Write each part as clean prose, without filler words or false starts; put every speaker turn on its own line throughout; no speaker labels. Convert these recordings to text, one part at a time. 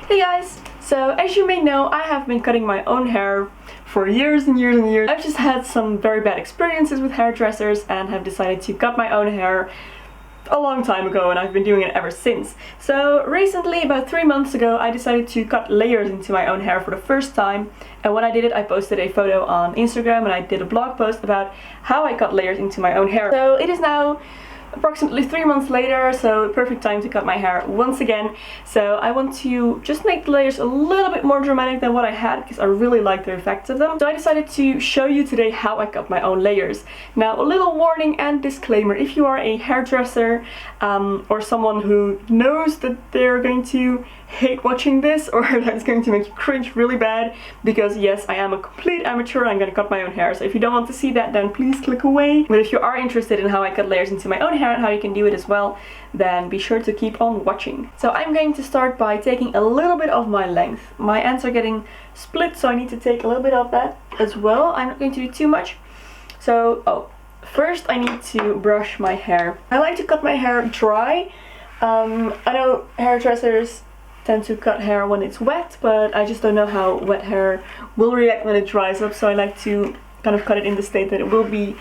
Hey guys! So as you may know, I have been cutting my own hair for years and years and years. I've just had some very bad experiences with hairdressers and have decided to cut my own hair a long time ago, and I've been doing it ever since. So recently, about 3 months ago, I decided to cut layers into my own hair for the first time, and when I did it I posted a photo on Instagram and I did a blog post about how I cut layers into my own hair. So it is now approximately 3 months later, so perfect time to cut my hair once again. So I want to just make the layers a little bit more dramatic than what I had, because I really like the effects of them. So I decided to show you today how I cut my own layers. Now, a little warning and disclaimer: if you are a hairdresser or someone who knows that they're going to hate watching this, or that's going to make you cringe really bad, because yes, I am a complete amateur, I'm gonna cut my own hair, so if you don't want to see that, then please click away. But if you are interested in how I cut layers into my own hair and how you can do it as well, then be sure to keep on watching. So I'm going to start by taking a little bit of my length. My ends are getting split, so I need to take a little bit of that as well. I'm not going to do too much. So, first I need to brush my hair. I like to cut my hair dry. I know hairdressers tend to cut hair when it's wet, but I just don't know how wet hair will react when it dries up, so I like to kind of cut it in the state that it will be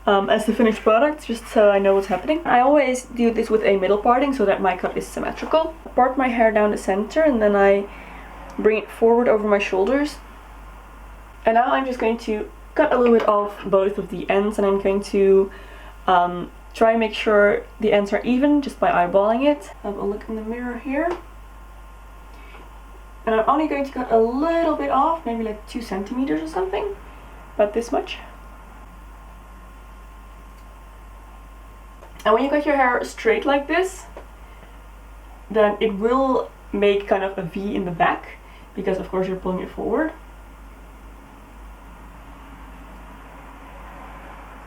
as the finished product, just so I know what's happening. I always do this with a middle parting so that my cut is symmetrical. I part my hair down the center and then I bring it forward over my shoulders. And now I'm just going to cut a little bit off both of the ends, and I'm going to try and make sure the ends are even just by eyeballing it. Have a look in the mirror here. And I'm only going to cut a little bit off, maybe like 2 centimeters or something, about this much. And when you cut your hair straight like this, then it will make kind of a V in the back, because of course you're pulling it forward.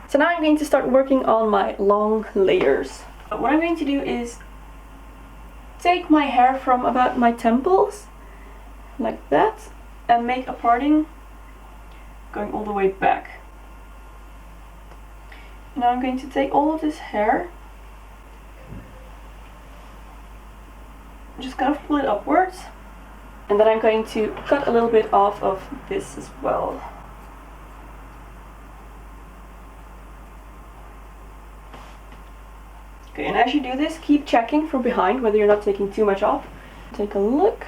So now I'm going to start working on my long layers. What I'm going to do is take my hair from about my temples, like that, and make a parting going all the way back. Now I'm going to take all of this hair, just kind of pull it upwards, and then I'm going to cut a little bit off of this as well. Okay, and as you do this, keep checking from behind whether you're not taking too much off. Take a look.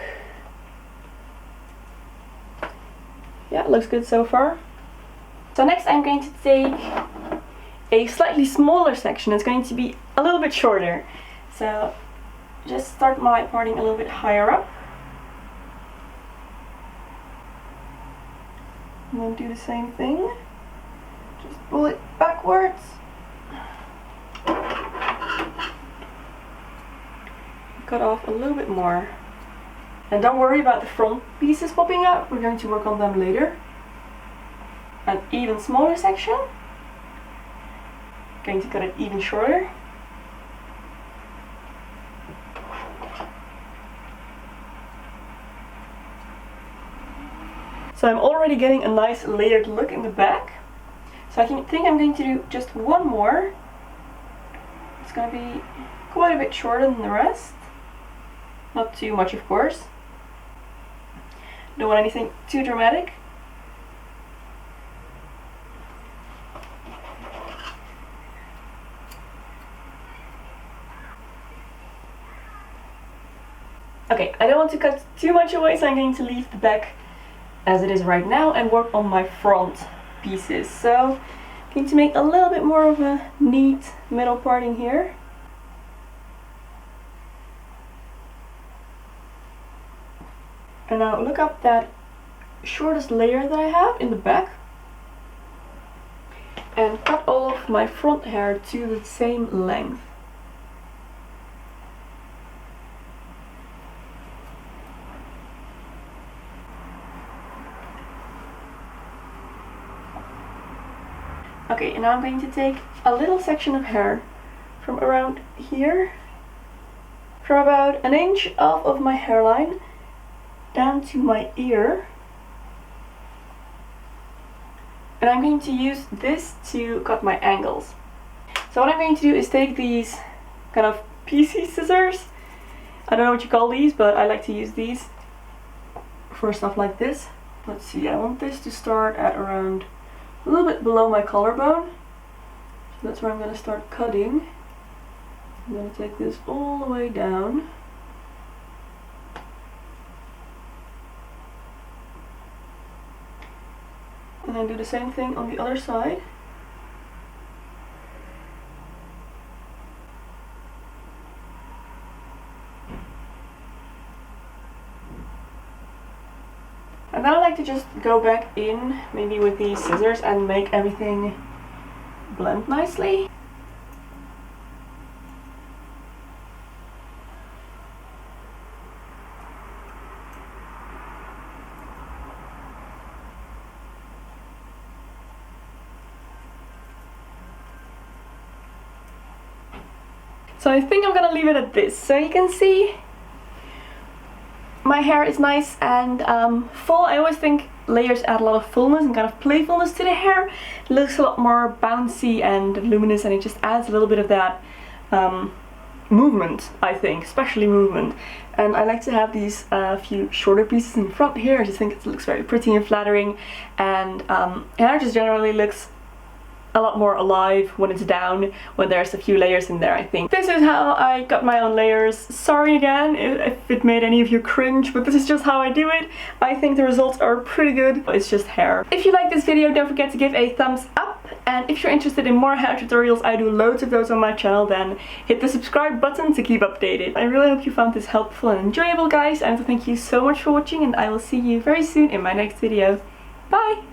Yeah, it looks good so far. So next I'm going to take a slightly smaller section. It's going to be a little bit shorter. So just start my parting a little bit higher up. And then do the same thing. Just pull it backwards. Cut off a little bit more. And don't worry about the front pieces popping out, we're going to work on them later. An even smaller section. Going to cut it even shorter. So I'm already getting a nice layered look in the back. So I think I'm going to do just one more. It's going to be quite a bit shorter than the rest. Not too much, of course. Don't want anything too dramatic. Okay, I don't want to cut too much away, so I'm going to leave the back as it is right now and work on my front pieces. So I'm going to make a little bit more of a neat middle parting here. And now look up that shortest layer that I have in the back and cut all of my front hair to the same length. Okay, and now I'm going to take a little section of hair from around here, from about an inch off of my hairline, down to my ear, and I'm going to use this to cut my angles. So what I'm going to do is take these kind of PC scissors. I don't know what you call these, but I like to use these. for stuff like this. Let's see, I want this to start at around a little bit below my collarbone. So that's where I'm going to start cutting. I'm going to take this all the way down. And then do the same thing on the other side. And then I like to just go back in, maybe with these scissors, and make everything blend nicely. So I think I'm gonna leave it at this. So you can see my hair is nice and full. I always think layers add a lot of fullness and kind of playfulness to the hair. It looks a lot more bouncy and luminous, and it just adds a little bit of that movement, I think, especially movement. And I like to have these few shorter pieces in front here. I just think it looks very pretty and flattering, and hair just generally looks a lot more alive when it's down, when there's a few layers in there, I think. This is how I got my own layers. Sorry again if it made any of you cringe, but this is just how I do it. I think the results are pretty good. It's just hair. If you like this video, don't forget to give a thumbs up. And if you're interested in more hair tutorials, I do loads of those on my channel, then hit the subscribe button to keep updated. I really hope you found this helpful and enjoyable, guys. And thank you so much for watching, and I will see you very soon in my next video. Bye!